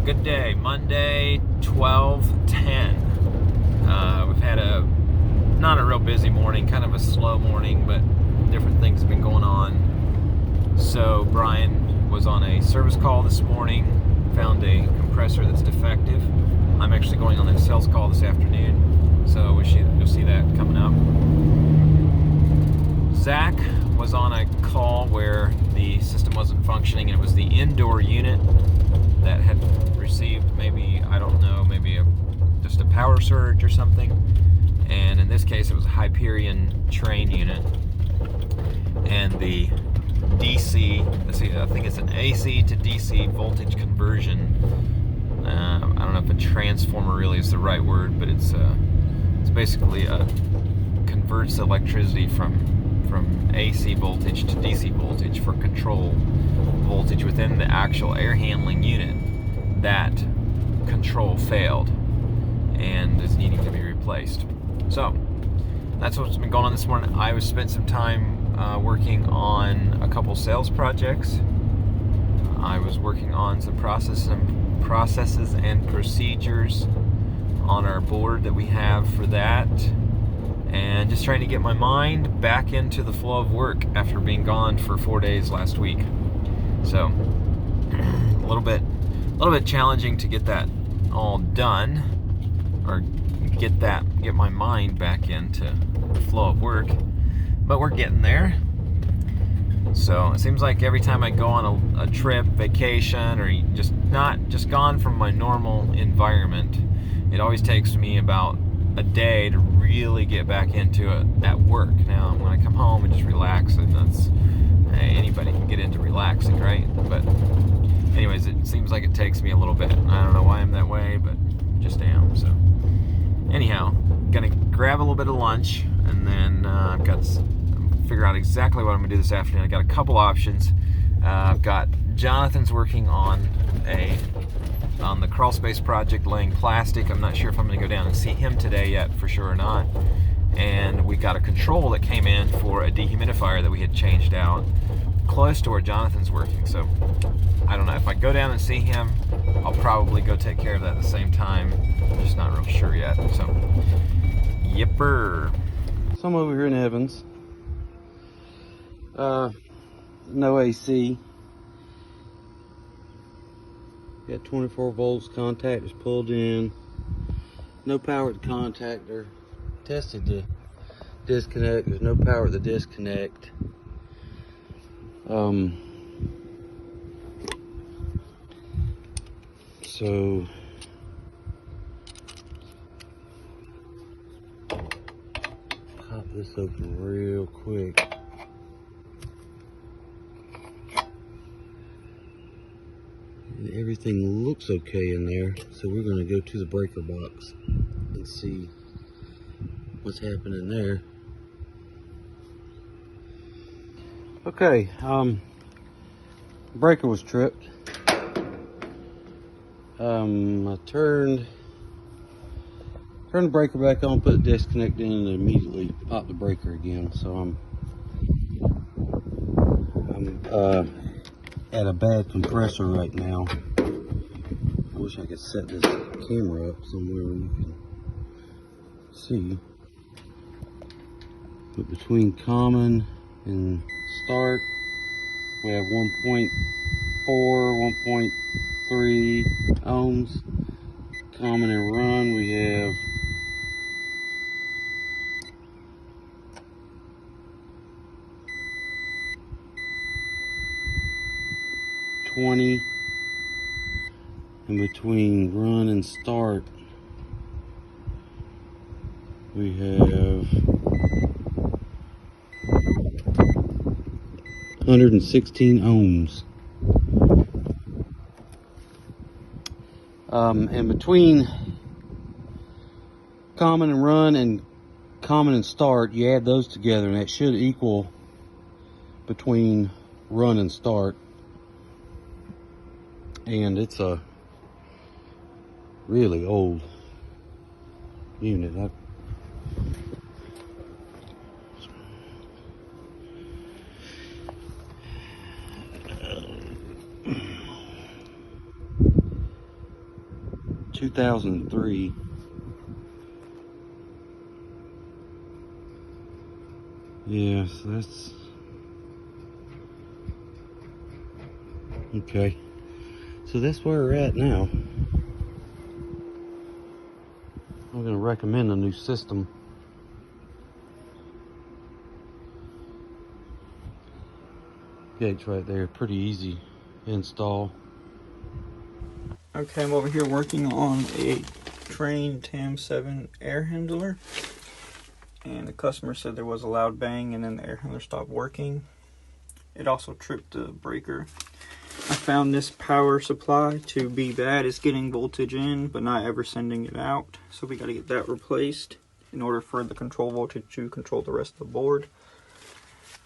day, good day. Monday, 12/10. We've had not a real busy morning, kind of a slow morning, but different things have been going on. So Brian was on a service call this morning, found a compressor that's defective. I'm actually going on a sales call this afternoon, so you'll see that coming up. Zach was on a call where the system wasn't functioning, and it was the indoor unit that had received maybe just a power surge or something. And in this case, it was a Hyperion train unit. And the DC, I think it's an AC to DC voltage conversion. I don't know if a transformer really is the right word, but it's basically converts electricity from AC voltage to DC voltage for control voltage within the actual air handling unit. That control failed and is needing to be replaced. So that's what's been going on this morning. I spent some time working on a couple sales projects. I was working on some processes and procedures on our board that we have for that, and just trying to get my mind back into the flow of work after being gone for 4 days last week. So a little bit challenging to get that all done, or get my mind back into the flow of work, but we're getting there. So it seems like every time I go on a trip, vacation, or just gone from my normal environment, it always takes me about a day to really get back into it at work. Now, when I come home and just relax, and anybody can get into relaxing, right? But anyways, it seems like it takes me a little bit. I don't know why I'm that way, but just am. So anyhow, gonna grab a little bit of lunch, and then I've got to figure out exactly what I'm gonna do this afternoon. I got a couple options. I've got Jonathan's working on the crawl space project, laying plastic. I'm not sure if I'm gonna go down and see him today yet, for sure or not. And we got a control that came in for a dehumidifier that we had changed out close to where Jonathan's working. So I don't know, if I go down and see him, I'll probably go take care of that at the same time. I'm just not real sure yet. So yipper. So I'm over here in Evans. No AC. Got 24 volts, contactors pulled in. No power at the contactor. Tested the disconnect. There's no power at the disconnect. So pop this open real quick. And everything looks okay in there, so we're going to go to the breaker box and see what's happening there. Okay, breaker was tripped. I turned the breaker back on, put the disconnect in, and immediately popped the breaker again. So I'm at a bad compressor right now. I wish I could set this camera up somewhere where you can see. But between common and start, we have 1.4, 1.3 ohms. Common and run, we have 20. And between run and start, we have 116 ohms. And between common and run and common and start, you add those together, and that should equal between run and start. And it's a really old unit. 2003. Yeah, so that's okay. So that's where we're at now. I'm gonna recommend a new system. Gates right there, pretty easy to install. Okay, I'm over here working on a Train TAM7 air handler, and the customer said there was a loud bang and then the air handler stopped working. It also tripped the breaker. I found this power supply to be bad. It's getting voltage in but not ever sending it out, so we got to get that replaced in order for the control voltage to control the rest of the board,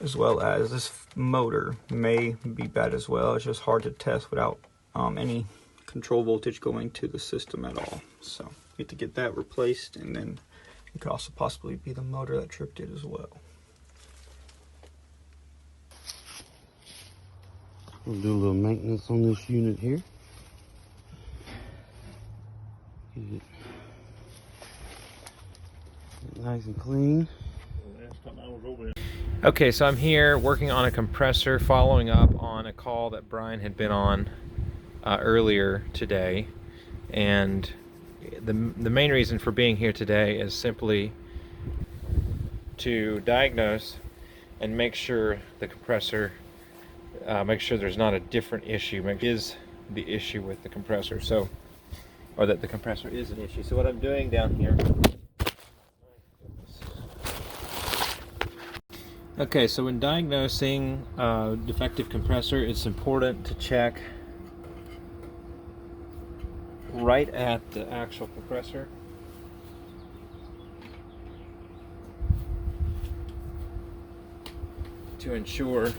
as well as this motor may be bad as well. It's just hard to test without any control voltage going to the system at all. So we have to get that replaced, and then it could also possibly be the motor that tripped it as well. We'll do a little maintenance on this unit here. Get it nice and clean. Okay, so I'm here working on a compressor, following up on a call that Brian had been on earlier today. And the main reason for being here today is simply to diagnose and make sure the compressor, make sure there's not a different issue, is the issue with the compressor, so, or that the compressor is an issue. So what I'm doing down here, okay, so when diagnosing a defective compressor, it's important to check right at the actual compressor. To ensure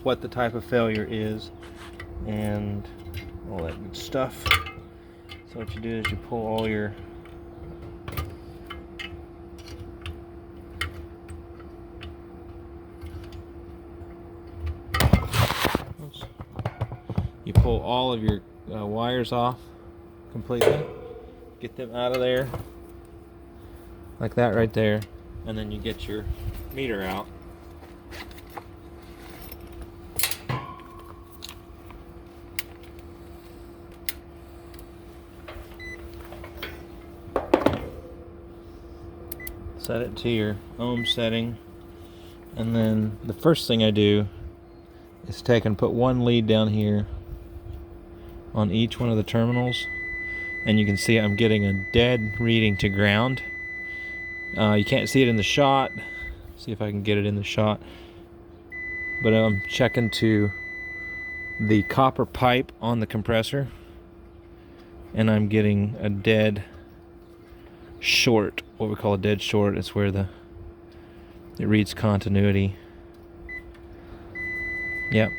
what the type of failure is and all that good stuff. So what you do is you pull all your wires off completely, get them out of there like that right there, and then you get your meter out. Set it to your ohm setting, and then the first thing I do is take and put one lead down here on each one of the terminals, and you can see I'm getting a dead reading to ground. You can't see it in the shot. See if I can get it in the shot, but I'm checking to the copper pipe on the compressor, and I'm getting a dead short, what we call a dead short. It's where it reads continuity. Yep.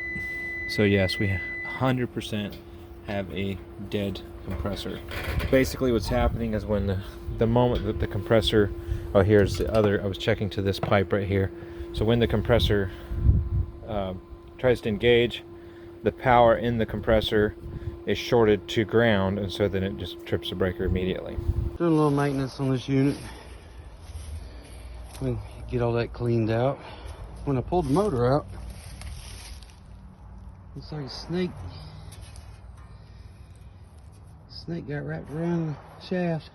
So yes, we 100% have a dead compressor. Basically what's happening is when the moment that the compressor, oh, here's the other, I was checking to this pipe right here. So when the compressor tries to engage, the power in the compressor is shorted to ground, and so then it just trips the breaker immediately. Doing a little maintenance on this unit. We get all that cleaned out. When I pulled the motor out, looks like a snake. Snake got wrapped around the shaft.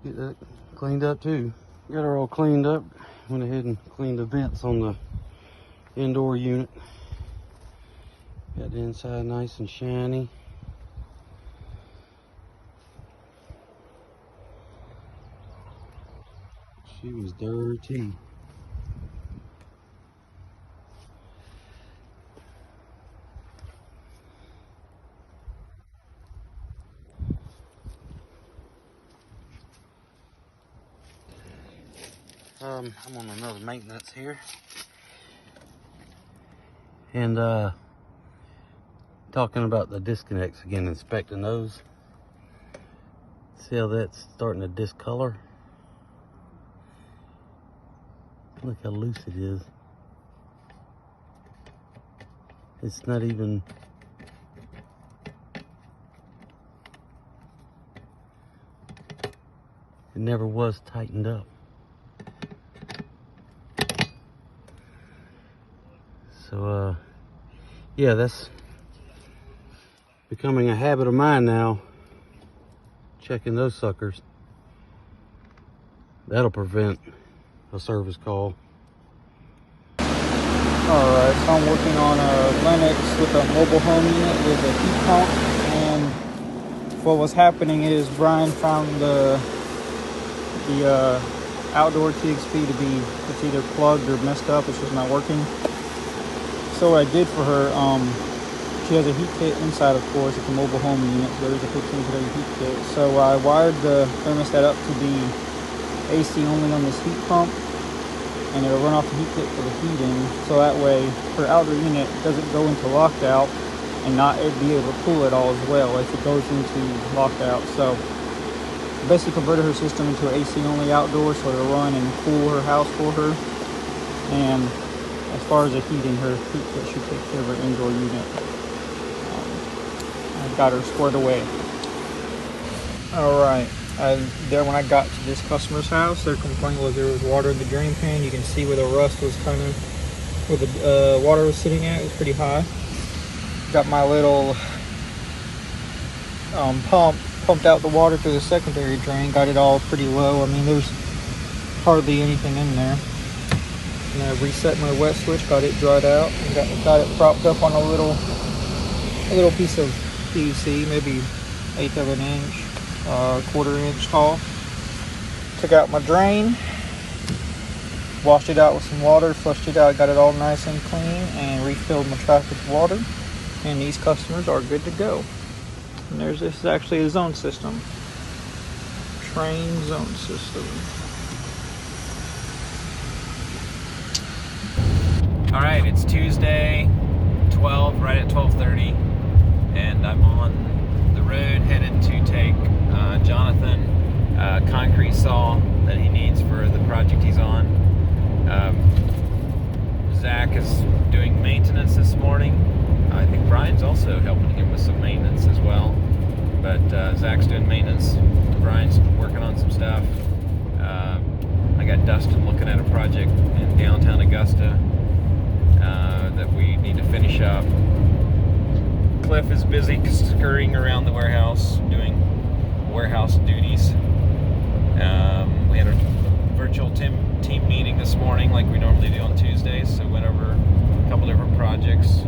Get that cleaned up too. Got her all cleaned up. Went ahead and cleaned the vents on the indoor unit. Got the inside nice and shiny. She was dirty. I'm on another maintenance here, and talking about the disconnects again, inspecting those. See how that's starting to discolor? Look how loose it is. It's not even It never was tightened up. So, yeah, that's becoming a habit of mine now. Checking those suckers. That'll prevent a service call. Alright, so I'm working on a Lennox with a mobile home unit with a heat pump, and what was happening is Brian found the outdoor TXP to be, it's either plugged or messed up, it's just not working. So what I did for her, she has a heat kit inside, of course. It's a mobile home unit, so there's a 15-day heat kit. So I wired the thermostat up to be AC only on this heat pump, and it'll run off the heat kit for the heating. So that way, her outdoor unit doesn't go into lockout and not be able to cool it all as well if it goes into lockout. So basically converted her system into an AC only outdoor, so it'll run and cool her house for her. And as far as the heating, her heat kit should take care of her indoor unit. I've got her squared away. Alright, there when I got to this customer's house, their complaint was there was water in the drain pan. You can see where the rust was kind of, where the water was sitting at. It was pretty high. Got my little pumped out the water through the secondary drain, got it all pretty low. I mean, there's hardly anything in there. And I reset my wet switch, got it dried out, and got it propped up on a little piece of PVC, maybe 1/8 of an inch, 1/4 inch tall. Took out my drain, washed it out with some water, flushed it out, got it all nice and clean, and refilled my track with water. And these customers are good to go. And this is actually a zone system. Train zone system. All right, it's Tuesday, 12, right at 12:30, and I'm on the road headed to take Jonathan a concrete saw that he needs for the project he's on. Zach is doing maintenance this morning. I think Brian's also helping him with some maintenance as well. But Zach's doing maintenance. Brian's working on some stuff. I got Dustin looking at a project in downtown Augusta that we need to finish up. Cliff is busy scurrying around the warehouse doing warehouse duties. We had a virtual team meeting this morning like we normally do on Tuesdays, so went over a couple different projects,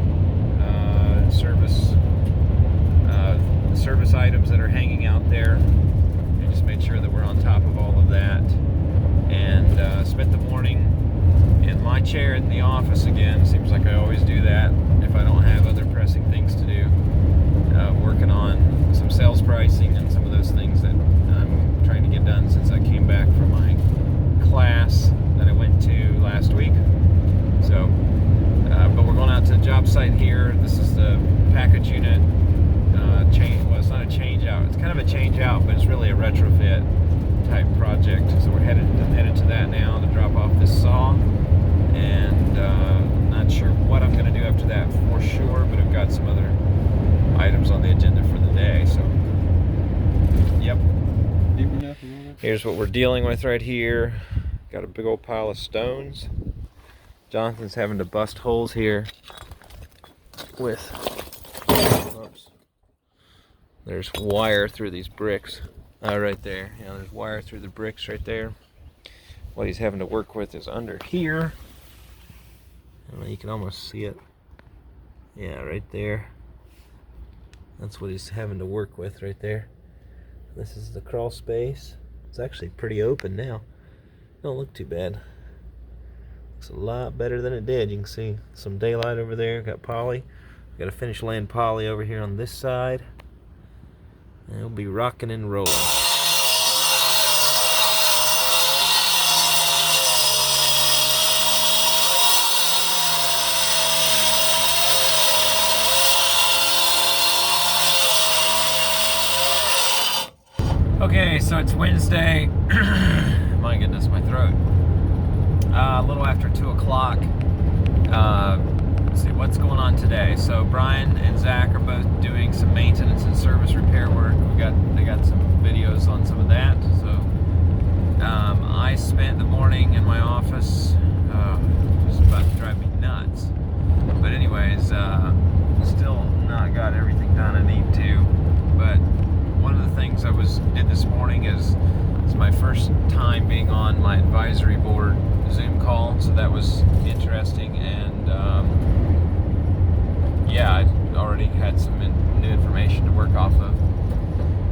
service items that are hanging out there, and just made sure that we're on top of all of that. And spent the morning in my chair in the office again. Seems like I always do that if I don't have other pressing things to do. Working on some sales pricing and some of those things that I'm trying to get done since I came back from my class that I went to last week. So, but we're going out to the job site here. This is the package unit change. Well, it's not a change out. It's kind of a change out, but it's really a retrofit type project. So we're headed to that now to drop off this saw. And not sure what I'm going to do after that for sure, but I've got some other items on the agenda for the day. So, yep. Here's what we're dealing with right here. Got a big old pile of stones. Jonathan's having to bust holes here with, oops, there's wire through these bricks. Right there. Yeah, there's wire through the bricks right there. What he's having to work with is under here. You can almost see it. Yeah, right there. That's what he's having to work with right there. This is the crawl space. It's actually pretty open now. Don't look too bad. Looks a lot better than it did. You can see some daylight over there. Got poly. Got to finish laying poly over here on this side. And it'll be rocking and rolling. Okay, so it's Wednesday. My goodness, my throat. A little after 2 o'clock. Let's see what's going on today. So Brian and Zach are both doing some maintenance and service repair work. They got some videos on some of that. So I spent the morning in my office. It was about to drive me nuts. But anyways, still not got everything done I need to. But one of the things I did this morning is it's my first time being on my advisory board Zoom call, so that was interesting. And yeah, I already had some new information to work off of.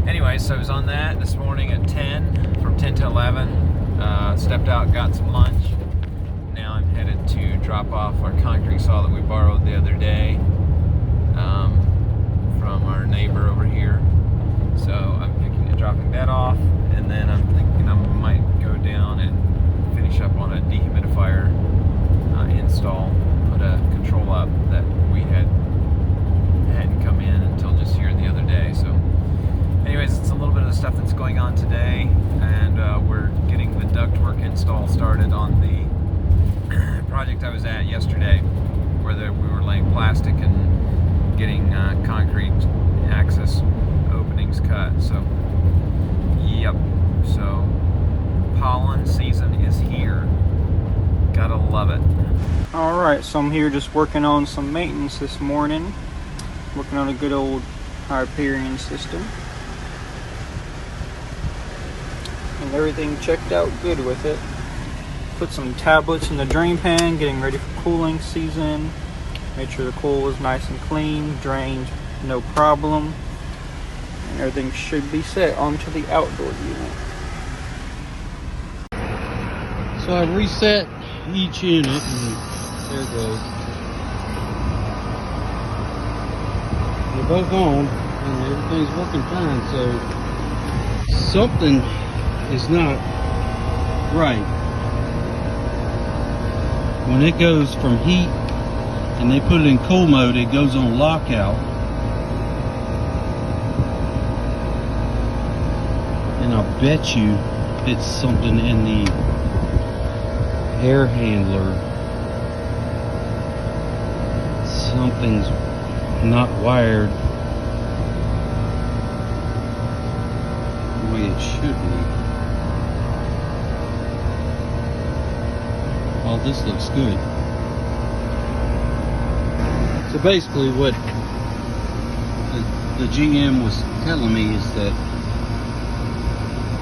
Anyway, so I was on that this morning at 10, from 10 to 11. Stepped out, got some lunch. Now I'm headed to drop off our concrete saw that we borrowed the other day from our neighbor over here. So I'm dropping that off, and then I'm thinking I might go down and finish up on a dehumidifier install, put a control up that we hadn't come in until just here the other day. So anyways, it's a little bit of the stuff that's going on today, and we're getting the ductwork install started on the project I was at yesterday, where we were laying plastic and getting concrete access openings cut. So, yep. So, pollen season is here. Gotta love it. Alright, so I'm here just working on some maintenance this morning. Working on a good old Hyperion system. And everything checked out good with it. Put some tablets in the drain pan, getting ready for cooling season. Made sure the coil was nice and clean, drained no problem. And everything should be set onto the outdoor unit. So I reset each unit, and there it goes. They're both on, and everything's working fine, so something is not right. When it goes from heat and they put it in cool mode, it goes on lockout. And I'll bet you it's something in the air handler. Something's not wired the way it should be. Well, this looks good. So basically what the GM was telling me is that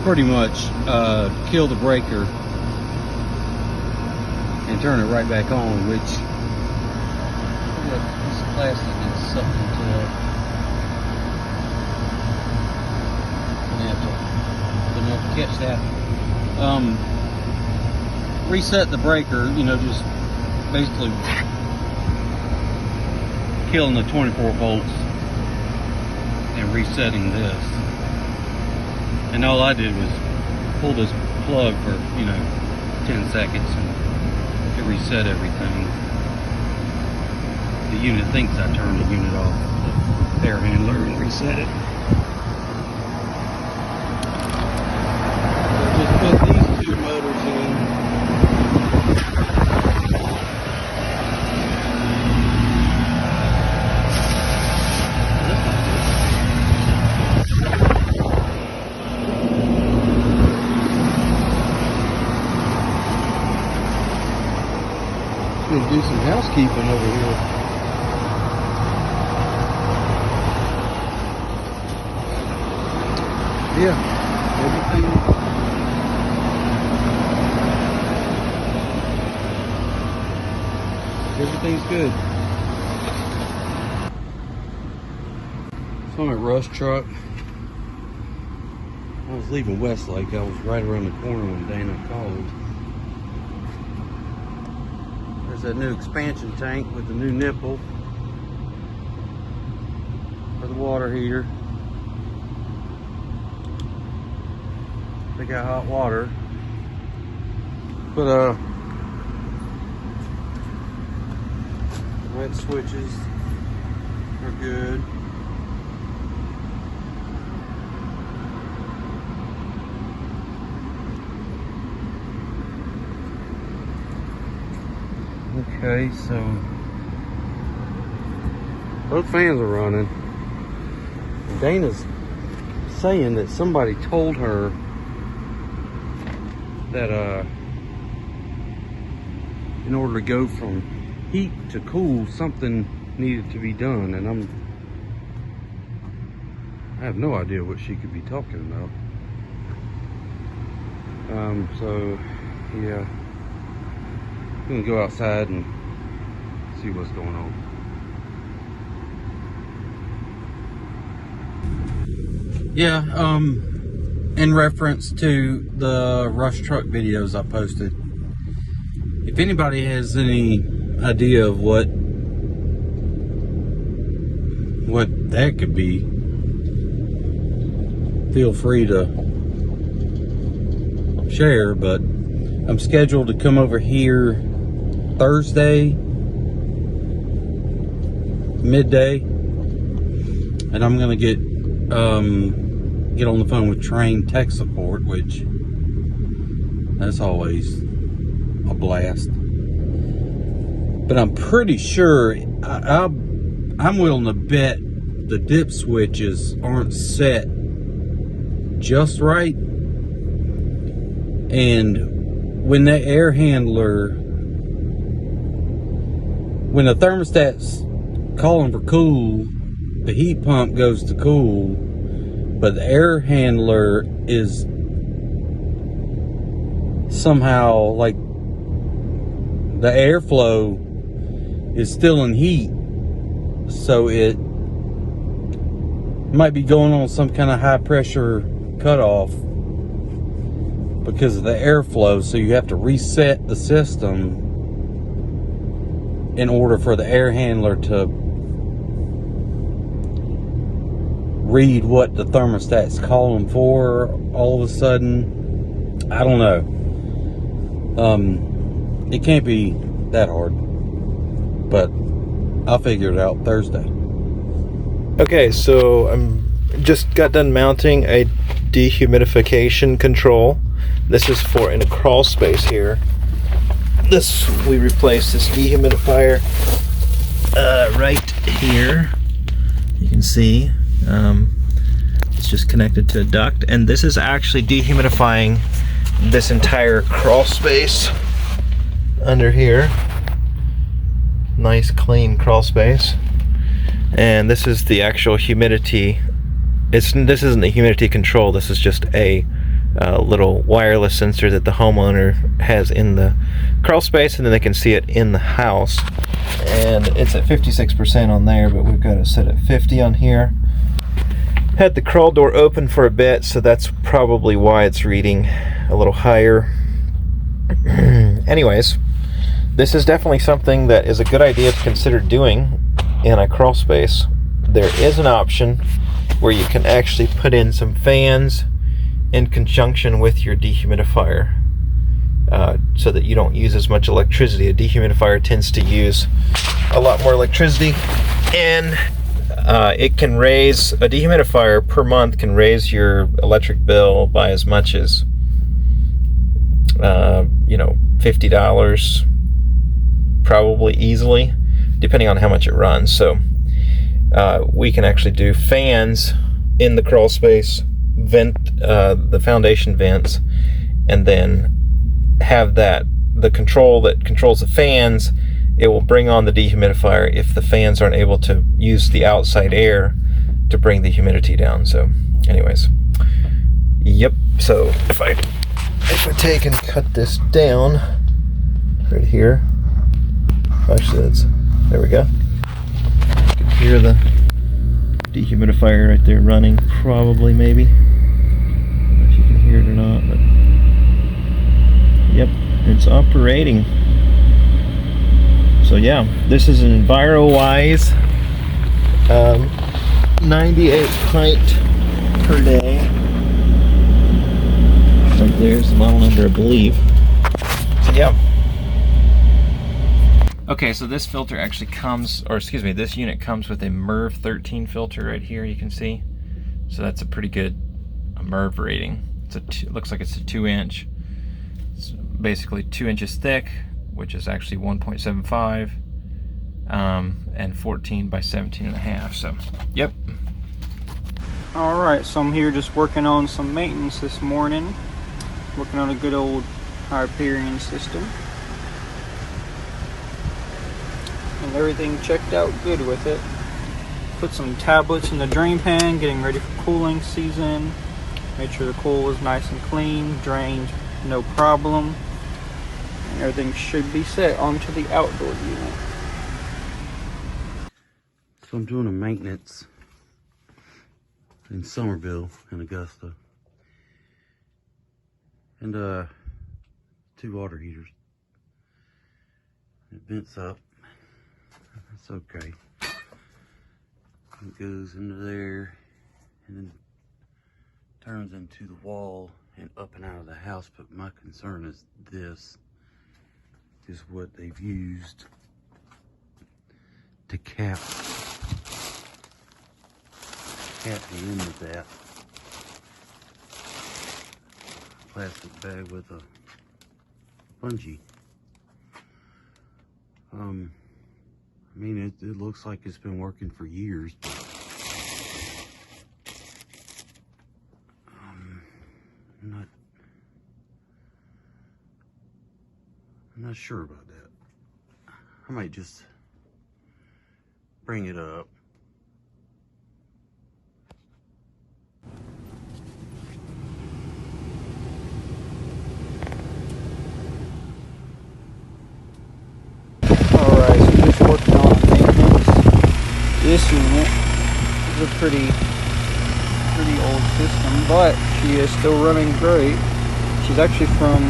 pretty much kill the breaker and turn it right back on, which this plastic is sucked into it. Gonna have to catch that. Reset the breaker, you know, just basically killing the 24 volts and resetting this. And all I did was pull this plug for, 10 seconds and it reset everything. The unit thinks I turned the unit off, the air handler, and reset it. So just put these two motors in. Gonna do some housekeeping over here. Yeah, everything's good. So I'm at Rush Truck. I was leaving Westlake. I was right around the corner when Dana called. There's that new expansion tank with the new nipple for the water heater. They got hot water. But wet switches are good. Okay, so both fans are running. Dana's saying that somebody told her that in order to go from heat to cool, something needed to be done, and I have no idea what she could be talking about. So yeah, I'm gonna go outside and see what's going on. Yeah, in reference to the Rush Truck videos I posted, if anybody has any idea of what that could be, feel free to share. But I'm scheduled to come over here Thursday midday, and I'm gonna get on the phone with Train Tech Support, which that's always a blast. But I'm pretty sure I'm willing to bet the dip switches aren't set just right, and when the air handler, when the thermostat's calling for cool, the heat pump goes to cool, but the air handler is somehow, like, the airflow is still in heat, so it might be going on some kind of high pressure cutoff because of the airflow. So you have to reset the system in order for the air handler to read what the thermostat's calling for all of a sudden. I don't know. It can't be that hard, but I'll figure it out Thursday. Okay, so I'm just got done mounting a dehumidification control. This is for in a crawl space here. We replaced this dehumidifier right here. You can see it's just connected to a duct, and this is actually dehumidifying this entire crawl space under here. Nice clean crawl space. And this is the actual humidity. This isn't the humidity control. This is just a little wireless sensor that the homeowner has in the crawl space, and then they can see it in the house. And it's at 56% on there, but we've got it set at 50 on here. Had the crawl door open for a bit, so that's probably why it's reading a little higher. Anyways, this is definitely something that is a good idea to consider doing in a crawl space. There is an option where you can actually put in some fans in conjunction with your dehumidifier, so that you don't use as much electricity. A dehumidifier tends to use a lot more electricity, and it can raise, a dehumidifier per month can raise your electric bill by as much as $50 probably, easily, depending on how much it runs. So we can actually do fans in the crawl space, vent the foundation vents, and then have the control that controls the fans. It will bring on the dehumidifier if the fans aren't able to use the outside air to bring the humidity down. So anyways, yep. So if I take and cut this down right here, actually there we go. You can hear the dehumidifier right there running, probably, maybe. I don't know if you can hear it or not, but yep, it's operating. So yeah, this is an EnviroWise 98 pint per day. Right there's the model number, I believe. So yeah. Okay, so this filter actually comes, or excuse me, this unit comes with a MERV 13 filter right here, you can see. So that's a pretty good MERV rating. It looks like it's a 2-inch. It's basically 2 inches thick, which is actually 1.75, and 14 by 17.5. So, yep. Alright, so I'm here just working on some maintenance this morning. Working on a good old Hyperion system. And everything checked out good with it. Put some tablets in the drain pan, getting ready for cooling season. Made sure the cool was nice and clean, drained no problem. And everything should be set onto the outdoor unit. So I'm doing a maintenance in Somerville in Augusta. And 2 water heaters. It vents up. That's okay. It goes into there and then turns into the wall and up and out of the house. But my concern is this is what they've used to cap the end of that plastic bag with a bungee. I mean, it looks like it's been working for years, but I'm not sure about that. I might just bring it up. Alright, so just working on maintenance. This unit is a pretty old system, but she is still running great. She's actually from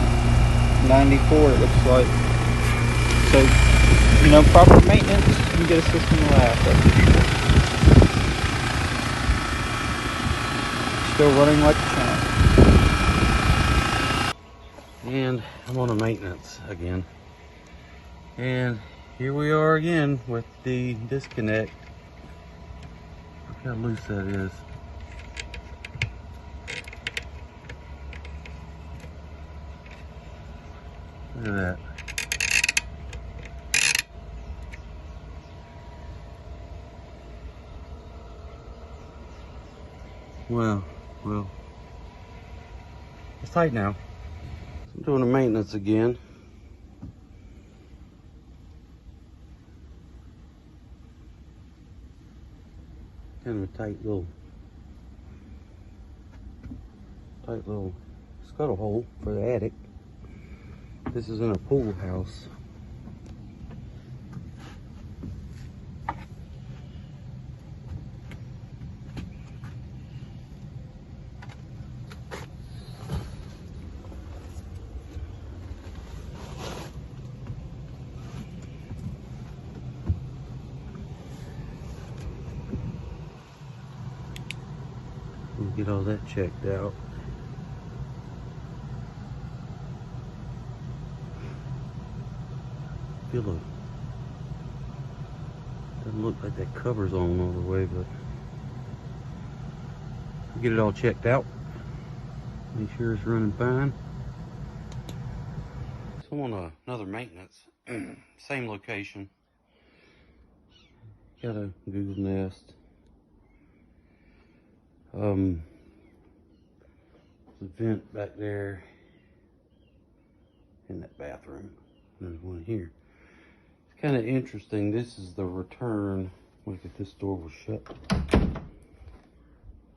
94, it looks like. So, you know, proper maintenance, you get a system to last, that's for sure. Still running like a champ. And I'm on a maintenance again. And here we are again with the disconnect. Look how loose that is. Look at that. Well, it's tight now. I'm doing the maintenance again. Kind of a tight little scuttle hole for the attic. This is in a pool house. We'll get all that checked out. Doesn't look like that cover's on all the way, but we'll get it all checked out. Make sure it's running fine. So I'm on another maintenance, same location. Got a Google Nest. There's a vent back there in that bathroom. There's one here. It's kind of interesting. This is the return. Look, if this door was shut,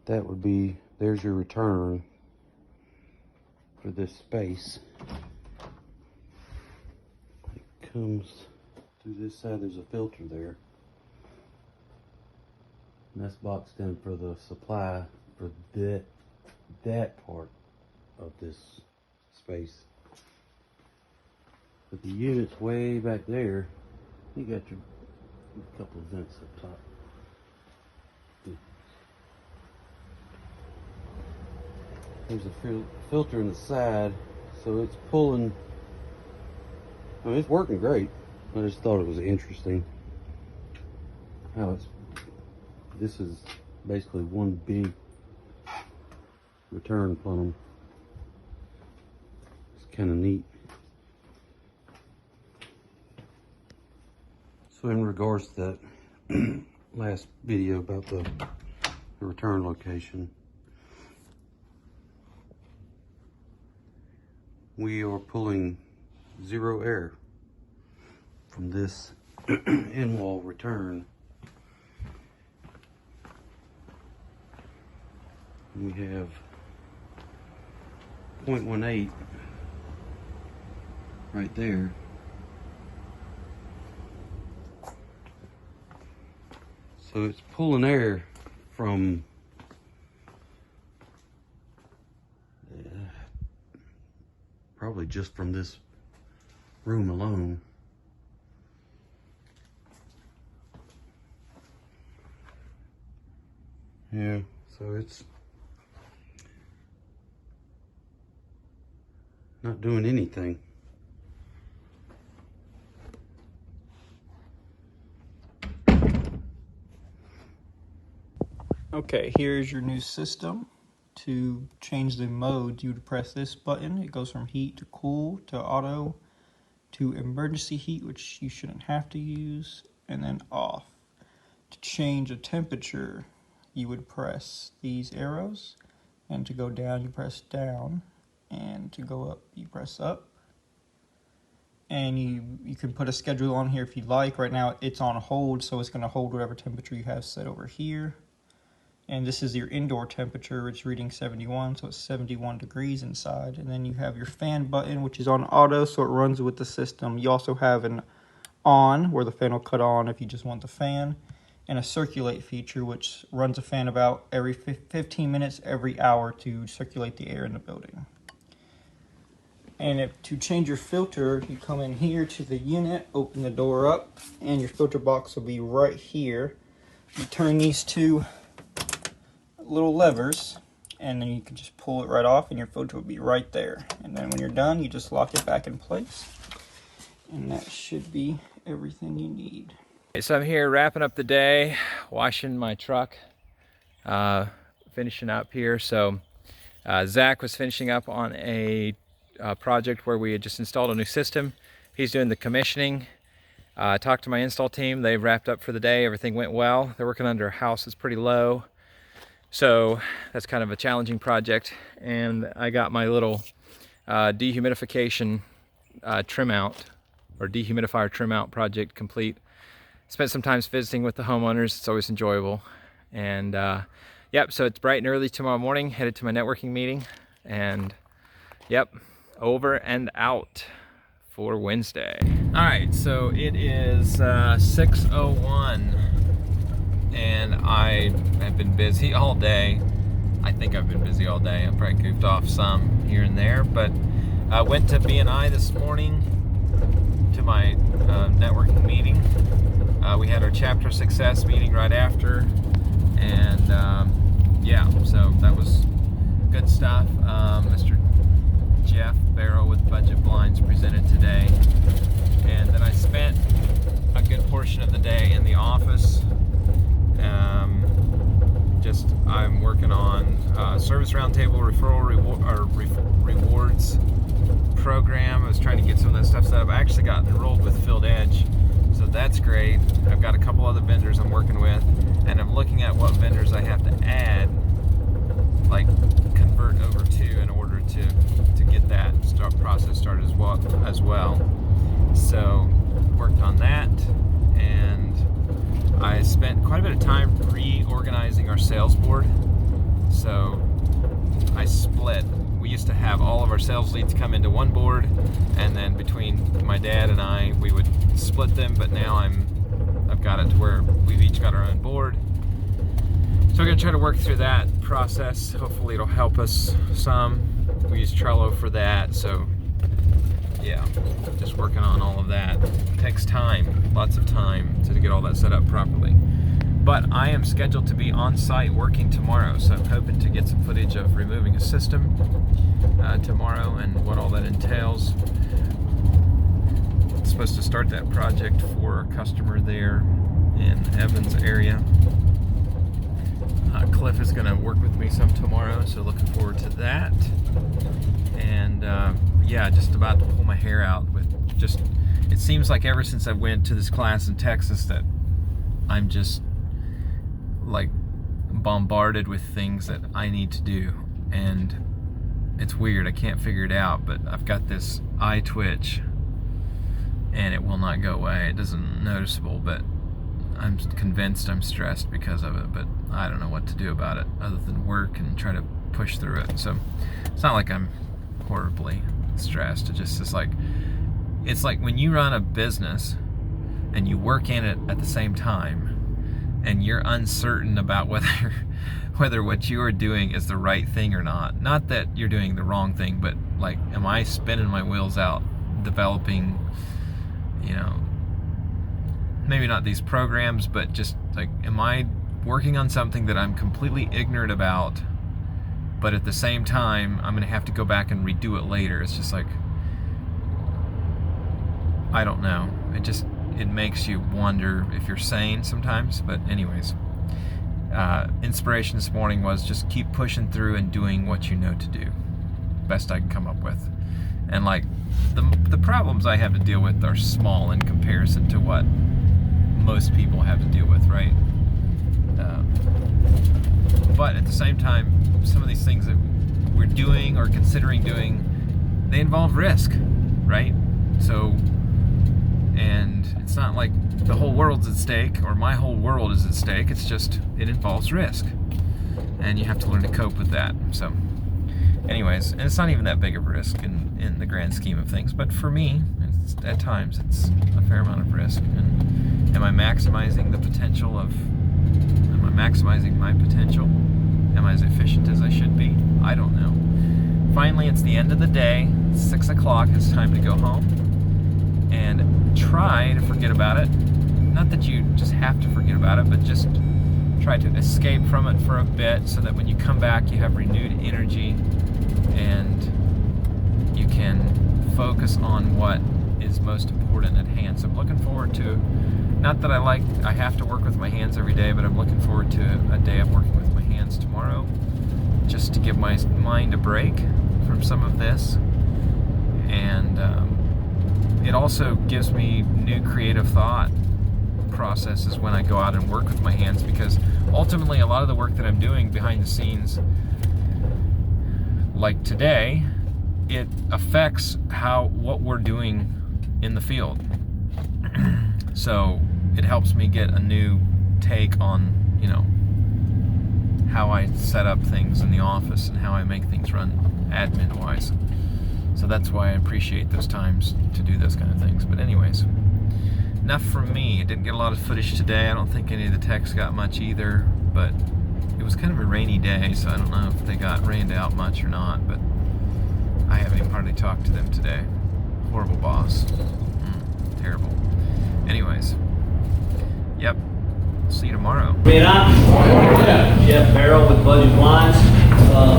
that would be, there's your return for this space. It comes through this side. There's a filter there. And that's boxed in for the supply for that part of this space. But the unit's way back there. You got your couple of vents up top. There's a filter in the side, so it's pulling. I mean, it's working great. I just thought it was interesting how it's. This is basically one big return funnel. It's kind of neat. So in regards to that last video about the return location, we are pulling zero air from this in-wall return. We have 0.18 right there. So it's pulling air from probably just from this room alone. Yeah, so it's not doing anything. Okay, here's your new system. To change the mode, you would press this button. It goes from heat to cool to auto to emergency heat, which you shouldn't have to use, and then off. To change the temperature, you would press these arrows, and to go down, you press down, and to go up, you press up. And you can put a schedule on here if you like. Right now, it's on hold, so it's going to hold whatever temperature you have set over here. And this is your indoor temperature. It's reading 71, so it's 71 degrees inside. And then you have your fan button, which is on auto, so it runs with the system. You also have an on, where the fan will cut on if you just want the fan, and a circulate feature, which runs a fan about every 15 minutes, every hour to circulate the air in the building. And to change your filter, you come in here to the unit, open the door up, and your filter box will be right here. You turn these two little levers, and then you can just pull it right off, and your filter will be right there. And then when you're done, you just lock it back in place, and that should be everything you need. Okay, so I'm here wrapping up the day, washing my truck, finishing up here. So Zach was finishing up on a project where we had just installed a new system. He's doing the commissioning. I talked to my install team. They wrapped up for the day. Everything went well. They're working under a house that's pretty low, so that's kind of a challenging project. And I got my little dehumidification trim out, or dehumidifier trim out project complete. Spent some time visiting with the homeowners. It's always enjoyable. And yep, so it's bright and early tomorrow morning, headed to my networking meeting. And yep, over and out for Wednesday. All right, so it is 6:01. And I have been busy all day. I think I've been busy all day. I've probably goofed off some here and there, but I went to B&I this morning to my networking meeting. We had our chapter success meeting right after, and yeah, so that was good stuff. Mr. Jeff Barrow with Budget Blinds presented today, and then I spent a good portion of the day in the office. I'm working on Service Roundtable rewards program. I was trying to get some of that stuff set up. I actually got enrolled with Field Edge, so that's great. I've got a couple other vendors I'm working with, and I'm looking at what vendors I have to add, like convert over to, in order to get that process started as well. So worked on that, and I spent quite a bit of time reorganizing our sales board. So I split. We used to have all of our sales leads come into one board, and then between my dad and I, we would split them, but now I've got it to where we've each got our own board. So we're gonna try to work through that process. Hopefully it'll help us some. We use Trello for that, so yeah, just working on all of that. It takes time, lots of time to get all that set up properly. But I am scheduled to be on site working tomorrow, so I'm hoping to get some footage of removing a system tomorrow and what all that entails. I'm supposed to start that project for a customer there in Evans area. Cliff is going to work with me some tomorrow, so looking forward to that. And yeah, just about to pull my hair out with just, it seems like ever since I went to this class in Texas that I'm just like bombarded with things that I need to do, and it's weird. I can't figure it out, but I've got this eye twitch and it will not go away. It isn't noticeable, but I'm convinced I'm stressed because of it, but I don't know what to do about it other than work and try to push through it. So it's not like I'm horribly stressed. It's like when you run a business and you work in it at the same time and you're uncertain about whether what you are doing is the right thing or not. Not that you're doing the wrong thing, but like, am I spinning my wheels out developing, maybe not these programs, but just like, am I working on something that I'm completely ignorant about, but at the same time, I'm gonna have to go back and redo it later? It's just like, I don't know. It makes you wonder if you're sane sometimes. But anyways, inspiration this morning was just keep pushing through and doing what you know to do. Best I can come up with. And like, the problems I have to deal with are small in comparison to what most people have to deal with, right? But at the same time, some of these things that we're doing or considering doing, they involve risk, right? So, and it's not like the whole world's at stake or my whole world is at stake. It's just, it involves risk, and you have to learn to cope with that. So anyways, and it's not even that big of a risk in the grand scheme of things, but for me, at times it's a fair amount of risk. And am I maximizing my potential? Am I as efficient as I should be? I don't know. Finally, it's the end of the day. It's 6 o'clock. It's time to go home and try to forget about it. Not that you just have to forget about it, but just try to escape from it for a bit so that when you come back, you have renewed energy and you can focus on what is most important at hand. So I'm looking forward to, not that I have to work with my hands every day, but I'm looking forward to a day of working with my hands tomorrow, just to give my mind a break from some of this. And it also gives me new creative thought processes when I go out and work with my hands, because ultimately a lot of the work that I'm doing behind the scenes, like today, it affects what we're doing in the field. So it helps me get a new take on, how I set up things in the office and how I make things run admin-wise. So that's why I appreciate those times to do those kind of things. But anyways, enough from me. I didn't get a lot of footage today. I don't think any of the techs got much either, but it was kind of a rainy day, so I don't know if they got rained out much or not, but I haven't even hardly talked to them today. Horrible boss. Terrible. Anyways, yep. See you tomorrow. Jeff Barrow with Budget Blinds.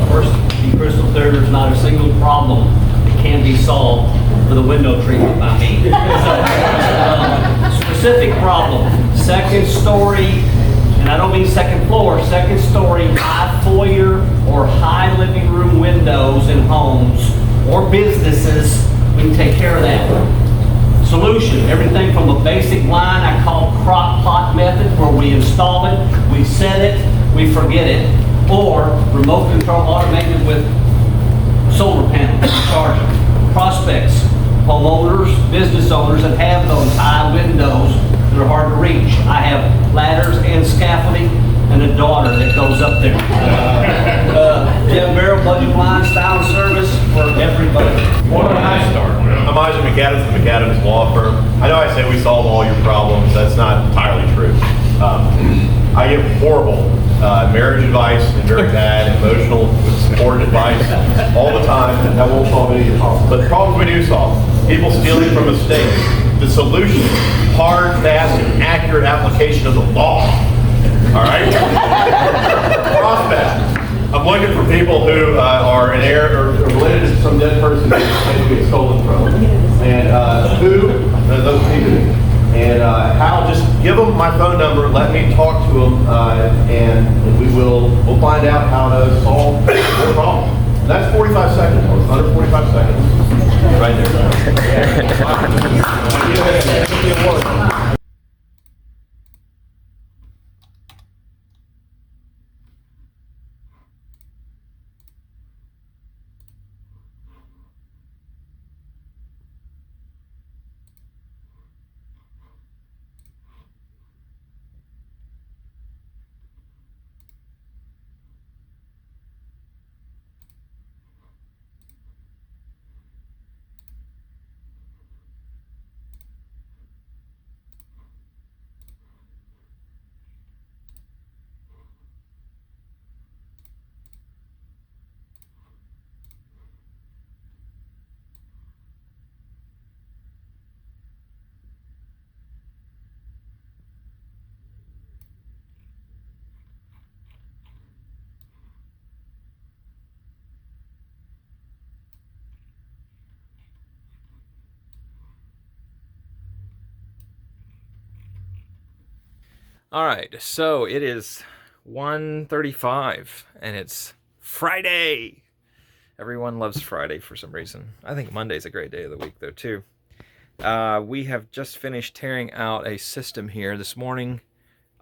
First, be crystal clear, there's not a single problem that can be solved with a window treatment by me. Specific problem, second story, and I don't mean second floor, second story, high foyer or high living room windows in homes or businesses. We can take care of that. Solution, everything from a basic line I call crock pot method, where we install it, we set it, we forget it, or remote control automated with solar panels, charger. Prospects, homeowners, business owners that have those high windows that are hard to reach. I have ladders and scaffolding and a daughter that goes up there. Jeff Barrow, Budget Blinds, style and service for everybody. Where do I start? I'm Isaac McAdams from McAdams Law Firm. I know I say we solve all your problems. That's not entirely true. I give horrible marriage advice and very bad emotional support advice all the time. That won't solve any of your problems. But the problems we do solve, people stealing from mistakes. The solution, hard, fast, and accurate application of the law. All right? Prospect. I'm looking for people who are in heir or related to some dead person that we get stolen from. And those people. And how, just give them my phone number, let me talk to them, and we'll find out how to solve the problem. That's 45 seconds, or under 45 seconds. Right there. All right, so it is 1:35 and it's Friday. Everyone loves Friday for some reason. I think Monday's a great day of the week though too. We have just finished tearing out a system here this morning.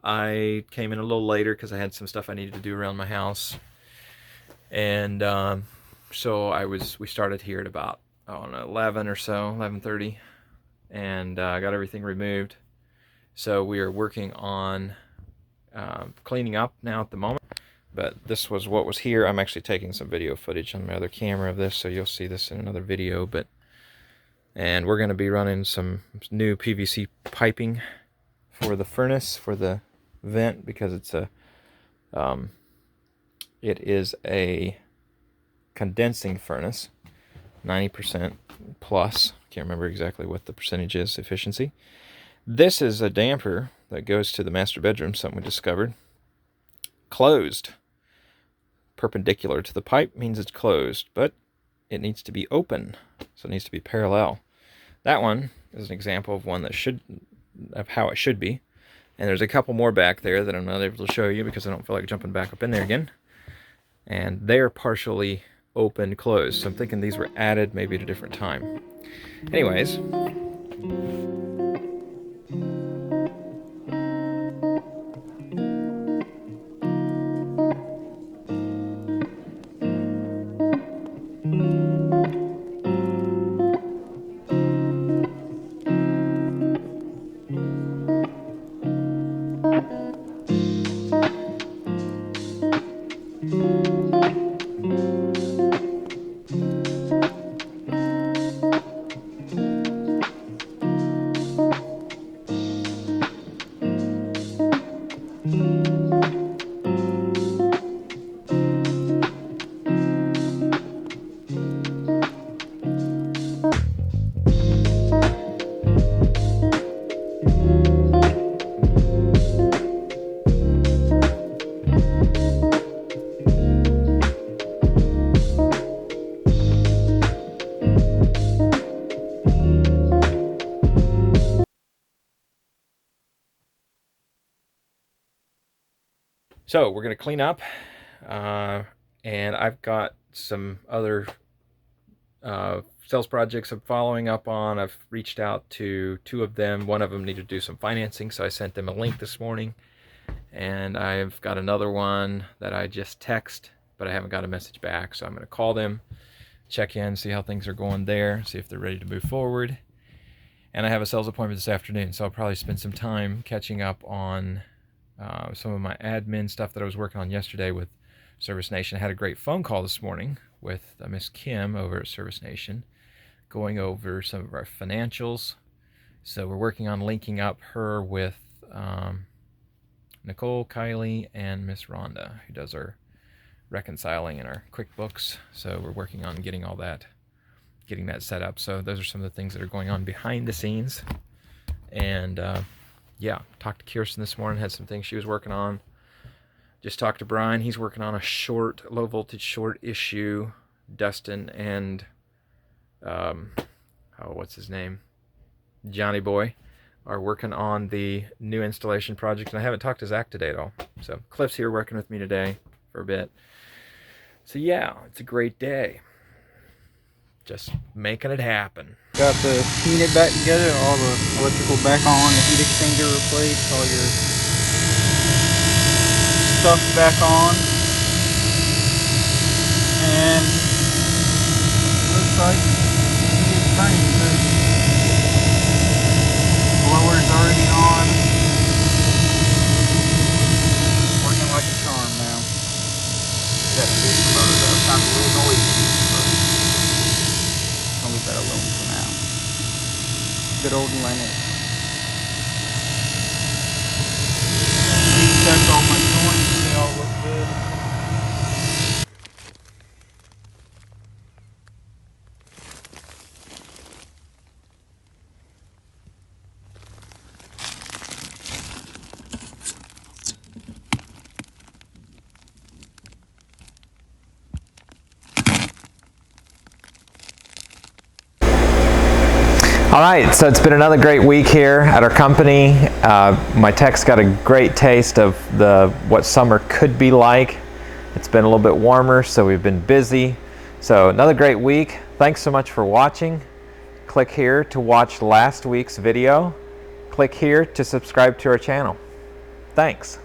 I came in a little later because I had some stuff I needed to do around my house, and so we started here at about, I don't know, 11 or so, 11:30, and I got everything removed. So we are working on cleaning up now at the moment. But this was what was here. I'm actually taking some video footage on my other camera of this, so you'll see this in another video. And we're going to be running some new PVC piping for the furnace, for the vent, because it is a condensing furnace, 90% plus. Can't remember exactly what the percentage is, efficiency. This is a damper that goes to the master bedroom, something we discovered. Closed. Perpendicular to the pipe means it's closed, but it needs to be open, so it needs to be parallel. That one is an example of one of how it should be. And there's a couple more back there that I'm not able to show you because I don't feel like jumping back up in there again. And they're partially open, closed. So I'm thinking these were added maybe at a different time. Anyways. So we're going to clean up, and I've got some other sales projects I'm following up on. I've reached out to 2 of them. One of them needed to do some financing, so I sent them a link this morning. And I've got another one that I just text, but I haven't got a message back, so I'm going to call them, check in, see how things are going there, see if they're ready to move forward. And I have a sales appointment this afternoon, so I'll probably spend some time catching up on some of my admin stuff that I was working on yesterday with Service Nation. I had a great phone call this morning with Miss Kim over at Service Nation, going over some of our financials. So we're working on linking up her with Nicole, Kylie, and Miss Rhonda, who does our reconciling in our QuickBooks. So we're working on getting all that, getting that set up. So those are some of the things that are going on behind the scenes. And yeah, talked to Kirsten this morning, had some things she was working on. Just talked to Brian. He's working on a low voltage short issue. Dustin and what's his name? Johnny Boy are working on the new installation project, and I haven't talked to Zach today at all. So Cliff's here working with me today for a bit. So yeah, it's a great day. Just making it happen. Got the unit back together, all the electrical back on, the heat exchanger replaced, all your stuff back on. And looks like it's burning good. Blower's already on. Working like a charm now. Got to boost the motor up. Sounds a little noisy, but I'll leave that alone for now. Good old Lennox. Checked all my joints, they all look good. All right, so it's been another great week here at our company. My tech's got a great taste of what summer could be like. It's been a little bit warmer, so we've been busy. So another great week. Thanks so much for watching. Click here to watch last week's video. Click here to subscribe to our channel. Thanks.